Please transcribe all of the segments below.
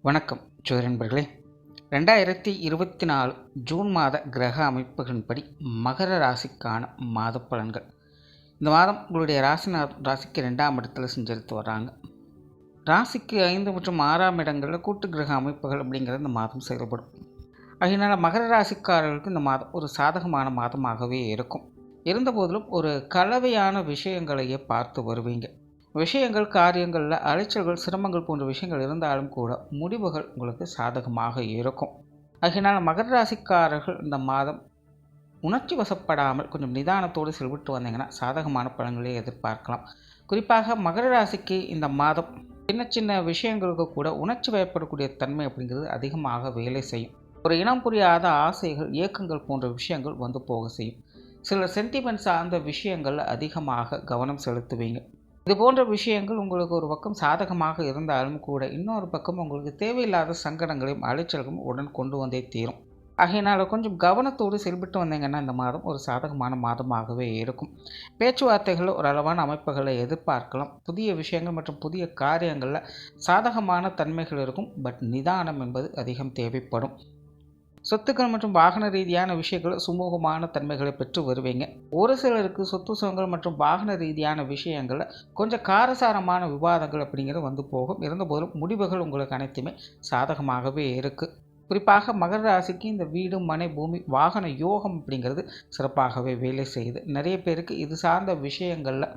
வணக்கம் நண்பர்களே. 2024 ஜூன் மாத கிரக அமைப்புகளின்படி மகர ராசிக்கான மாத பலன்கள். இந்த மாதம் உங்களுடைய ராசிக்கு 2ஆம் இடத்துல செஞ்செடுத்து வர்றாங்க. ராசிக்கு 5 மற்றும் 6ஆம் இடங்களில் கூட்டு கிரக அமைப்புகள் அப்படிங்கிறது இந்த மாதம் செயல்படும். அதனால் மகர ராசிக்காரர்களுக்கு இந்த மாதம் ஒரு சாதகமான மாதமாகவே இருக்கும். இருந்தபோதிலும் ஒரு கலவையான விஷயங்களையே பார்த்து வருவீங்க. விஷயங்கள், காரியங்களில் அலைச்சல்கள், சிரமங்கள் போன்ற விஷயங்கள் இருந்தாலும் கூட முடிவுகள் உங்களுக்கு சாதகமாக இருக்கும். அதனால் மகர ராசிக்காரர்கள் இந்த மாதம் உணர்ச்சி வசப்படாமல் கொஞ்சம் நிதானத்தோடு செயல்பட்டு வந்தீங்கன்னா சாதகமான பலன்களை எதிர்பார்க்கலாம். குறிப்பாக மகர ராசிக்கு இந்த மாதம் சின்ன சின்ன விஷயங்களுக்கு கூட உணர்ச்சி வயப்படக்கூடிய தன்மை அப்படிங்கிறது அதிகமாக வேலை செய்யும். ஒரு இனம் புரியாத ஆசைகள், இயக்கங்கள் போன்ற விஷயங்கள் வந்து போக செய்யும். சில சென்டிமெண்ட் சார்ந்த விஷயங்களில் அதிகமாக கவனம் செலுத்துவீங்க. இது போன்ற விஷயங்கள் உங்களுக்கு ஒரு பக்கம் சாதகமாக இருந்தாலும் கூட இன்னொரு பக்கம் உங்களுக்கு தேவையில்லாத சங்கடங்களையும் அலைச்சல்களும் உடன் கொண்டு வந்தே தீரும். ஆகையினால் கொஞ்சம் கவனத்தோடு செயல்பட்டு வந்தீங்கன்னா இந்த மாதம் ஒரு சாதகமான மாதமாகவே இருக்கும். பேச்சுவார்த்தைகளில் ஒரு அளவான அமைப்புகளை எதிர்பார்க்கலாம். புதிய விஷயங்கள் மற்றும் புதிய காரியங்களில் சாதகமான தன்மைகள் இருக்கும். பட் நிதானம் என்பது அதிகம் தேவைப்படும். சொத்துக்கள் மற்றும் வாகன ரீதியான விஷயங்கள் சுமூகமான தன்மைகளை பெற்று வருவீங்க. ஒரு சிலருக்கு சொத்து சுகங்கள் மற்றும் வாகன ரீதியான விஷயங்களில் கொஞ்சம் காரசாரமான விவாதங்கள் அப்படிங்கிறது வந்து போகும். இருந்தபோதும் முடிவுகள் உங்களுக்கு அனைத்துமே சாதகமாகவே இருக்குது. குறிப்பாக மகர ராசிக்கு இந்த வீடு, மனை, பூமி, வாகன யோகம் அப்படிங்கிறது சிறப்பாகவே வேலை செய்யுது. நிறைய பேருக்கு இது சார்ந்த விஷயங்களில்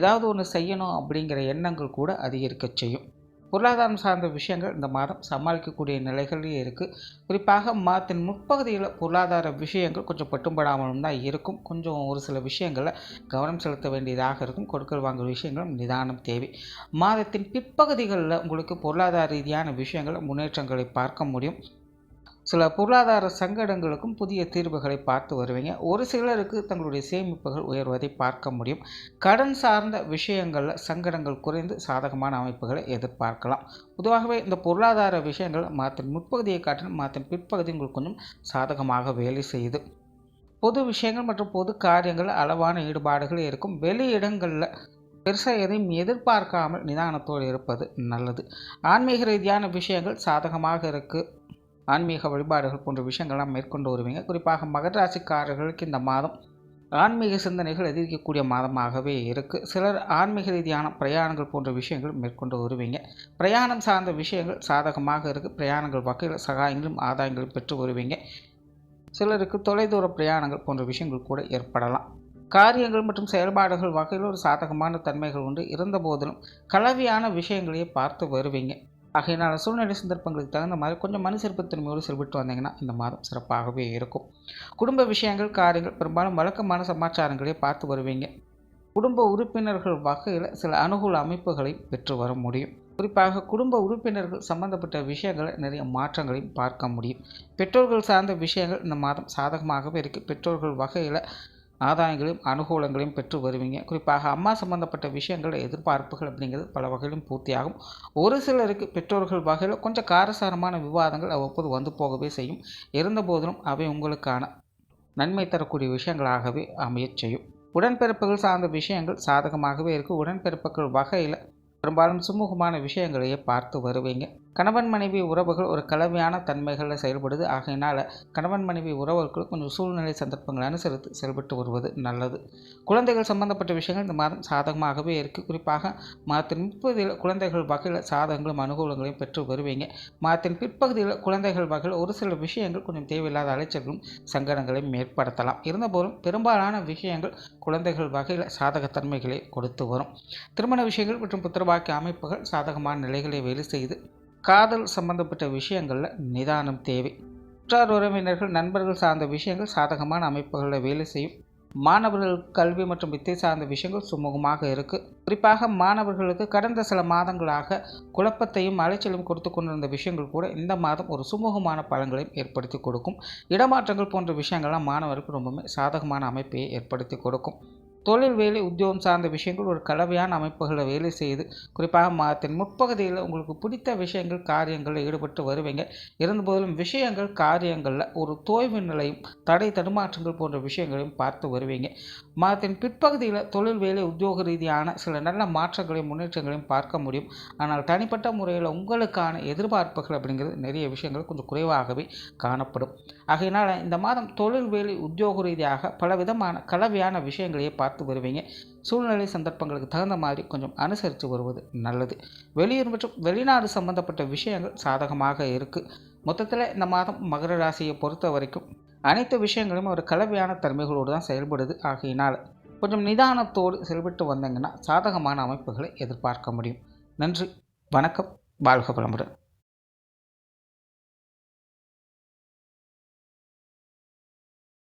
ஏதாவது ஒன்று செய்யணும் அப்படிங்கிற எண்ணங்கள் கூட அதிகரிக்க செய்யும். பொருளாதாரம் சார்ந்த விஷயங்கள் இந்த மாதம் சமாளிக்கக்கூடிய நிலைகளே இருக்குது. குறிப்பாக மாதத்தின் முற்பகுதியில் பொருளாதார விஷயங்கள் கொஞ்சம் பட்டும்படாமலும் தான் இருக்கும். கொஞ்சம் ஒரு சில விஷயங்களில் கவனம் செலுத்த வேண்டியதாக இருக்கும். கொடுக்கல் வாங்கல் விஷயங்களும் நிதானம் தேவை. மாதத்தின் பிற்பகுதிகளில் உங்களுக்கு பொருளாதார ரீதியான விஷயங்கள் முன்னேற்றங்களை பார்க்க முடியும். சில பொருளாதார சங்கடங்களுக்கும் புதிய தீர்வுகளை பார்த்து வருவீங்க. ஒரு சிலருக்கு தங்களுடைய சேமிப்புகள் உயர்வதை பார்க்க முடியும். கடன் சார்ந்த விஷயங்களில் சங்கடங்கள் குறைந்து சாதகமான அமைப்புகளை எதிர்பார்க்கலாம். பொதுவாகவே இந்த பொருளாதார விஷயங்கள் மாதத்தின் முற்பகுதியை காட்டிலும் மாதத்தின் பிற்பகுதி உங்களுக்கு கொஞ்சம் சாதகமாக வேலை செய்யுது. பொது விஷயங்கள் மற்றும் பொது காரியங்கள் அளவான ஈடுபாடுகள் இருக்கும். வெளி இடங்களில் பெருசாக எதையும் எதிர்பார்க்காமல் நிதானத்தோடு இருப்பது நல்லது. ஆன்மீக ரீதியான விஷயங்கள் சாதகமாக இருக்குது. ஆன்மீக வழிபாடுகள் போன்ற விஷயங்கள்லாம் மேற்கொண்டு வருவீங்க. குறிப்பாக மகர ராசிக்காரர்களுக்கு இந்த மாதம் ஆன்மீக சிந்தனைகள் அதிகரிக்கக்கூடிய மாதமாகவே இருக்குது. சிலர் ஆன்மீக ரீதியான பிரயாணங்கள் போன்ற விஷயங்கள் மேற்கொண்டு வருவீங்க. பிரயாணம் சார்ந்த விஷயங்கள் சாதகமாக இருக்குது. பிரயாணங்கள் வகையில் சகாயங்களும் ஆதாயங்களும் பெற்று வருவீங்க. சிலருக்கு தொலைதூர பிரயாணங்கள் போன்ற விஷயங்கள் கூட ஏற்படலாம். காரியங்கள் மற்றும் செயல்பாடுகள் வகையில் ஒரு சாதகமான தன்மைகள் உண்டு. இருந்தபோதிலும் கலவையான விஷயங்களையே பார்த்து வருவீங்க. ஆகையினால் சூழ்நிலை சந்தர்ப்பங்களுக்கு தகுந்த மாதிரி கொஞ்சம் மனுஷற்பத்தன்மையோடு செயல்பட்டு வந்தீங்கன்னா இந்த மாதம் சிறப்பாகவே இருக்கும். குடும்ப விஷயங்கள், காரியங்கள் பெரும்பாலும் வழக்கமான சமாச்சாரங்களே பார்த்து வருவீங்க. குடும்ப உறுப்பினர்கள் வகையில் சில அனுகூல அமைப்புகளை பெற்று வர முடியும். குறிப்பாக குடும்ப உறுப்பினர்கள் சம்பந்தப்பட்ட விஷயங்களை நிறைய மாற்றங்களையும் பார்க்க முடியும். பெற்றோர்கள் சார்ந்த விஷயங்கள் இந்த மாதம் சாதகமாகவே இருக்குது. பெற்றோர்கள் வகையில் ஆதாயங்களையும் அனுகூலங்களையும் பெற்று வருவீங்க. குறிப்பாக அம்மா சம்பந்தப்பட்ட விஷயங்கள் எதிர்பார்ப்புகள் அப்படிங்கிறது பல வகையிலும் பூர்த்தியாகும். ஒரு சிலருக்கு பெற்றோர்கள் வகையில் கொஞ்சம் காரசாரமான விவாதங்கள் அவ்வப்போது வந்து போகவே செய்யும். இருந்தபோதிலும் அவை உங்களுக்கான நன்மை தரக்கூடிய விஷயங்களாகவே அமையச் செய்யும். உடன்பிறப்புகள் சார்ந்த விஷயங்கள் சாதகமாகவே இருக்குது. உடன்பிறப்புகள் வகையில் பெரும்பாலும் சுமூகமான விஷயங்களையே பார்த்து வருவீங்க. கணவன் மனைவி உறவுகள் ஒரு கலவையான தன்மைகளில் செயல்படுது. ஆகையினால் கணவன் மனைவி உறவுகள் கொஞ்சம் சூழ்நிலை சந்தர்ப்பங்களை அனுசரித்து செயல்பட்டு வருவது நல்லது. குழந்தைகள் சம்பந்தப்பட்ட விஷயங்கள் இந்த மாதம் சாதகமாகவே இருக்குது. குறிப்பாக மாதத்தின் முற்பகுதியில் குழந்தைகள் வகையில் சாதகங்களும் அனுகூலங்களையும் பெற்று வருவீங்க. மாதத்தின் பிற்பகுதியில் குழந்தைகள் வகையில் ஒரு சில விஷயங்கள் கொஞ்சம் தேவையில்லாத அலைச்சல்களும் சங்கடங்களையும் ஏற்படுத்தலாம். இருந்தபோதும் பெரும்பாலான விஷயங்கள் குழந்தைகள் வகையில் சாதகத்தன்மைகளை கொடுத்து வரும். திருமண விஷயங்கள் மற்றும் புத்திரபாக்கிய அமைப்புகள் சாதகமான நிலைகளை வேலை செய்து காதல் சம்பந்தப்பட்ட விஷயங்களில் நிதானம் தேவை. உற்றார் உறவினர்கள், நண்பர்கள் சார்ந்த விஷயங்கள் சாதகமான அமைப்புகளில் வேலை செய்யும். மாணவர்கள் கல்வி மற்றும் வித்தை சார்ந்த விஷயங்கள் சுமூகமாக இருக்குது. குறிப்பாக மாணவர்களுக்கு கடந்த சில மாதங்களாக குழப்பத்தையும் அலைச்சலும் கொடுத்து கொண்டிருந்த விஷயங்கள் கூட இந்த மாதம் ஒரு சுமூகமான பலன்களையும் ஏற்படுத்தி கொடுக்கும். இடமாற்றங்கள் போன்ற விஷயங்கள்லாம் மாணவருக்கு ரொம்பவுமே சாதகமான அமைப்பையை ஏற்படுத்தி கொடுக்கும். தொழில், வேலை, உத்தியோகம் சார்ந்த விஷயங்கள் ஒரு கலவையான அமைப்புகளை வேலை செய்து குறிப்பாக மாதத்தின் முற்பகுதியில் உங்களுக்கு பிடித்த விஷயங்கள், காரியங்களில் ஈடுபட்டு வருவீங்க. இருந்தபோதிலும் விஷயங்கள், காரியங்களில் ஒரு தோய்வு நிலையும், தடை தடுமாற்றங்கள் போன்ற விஷயங்களையும் பார்த்து வருவீங்க. மாதத்தின் பிற்பகுதியில் தொழில், வேலை, உத்தியோக ரீதியான சில நல்ல மாற்றங்களையும் முன்னேற்றங்களையும் பார்க்க முடியும். ஆனால் தனிப்பட்ட முறையில் உங்களுக்கான எதிர்பார்ப்புகள் அப்படிங்கிறது நிறைய விஷயங்கள் கொஞ்சம் குறைவாகவே காணப்படும். ஆகையினால் இந்த மாதம் தொழில், வேலை, உத்தியோக ரீதியாக பலவிதமான கலவையான விஷயங்களையே பார்த்து வருவீங்க. சூழ்நிலை சந்தர்ப்பங்களுக்கு தகுந்த மாதிரி கொஞ்சம் அனுசரித்து வருவது நல்லது. வெளியூர் மற்றும் வெளிநாடு சம்பந்தப்பட்ட விஷயங்கள் சாதகமாக இருக்குது. மொத்தத்தில் இந்த மாதம் மகர ராசியை பொறுத்த வரைக்கும் அனைத்து விஷயங்களும் ஒரு கலவையான தன்மைகளோடு தான் செயல்படுது. ஆகையினால் கொஞ்சம் நிதானத்தோடு செயல்பட்டு வந்தீங்கன்னா சாதகமான அமைப்புகளை எதிர்பார்க்க முடியும். நன்றி, வணக்கம், வாழ்க வளமுடன்.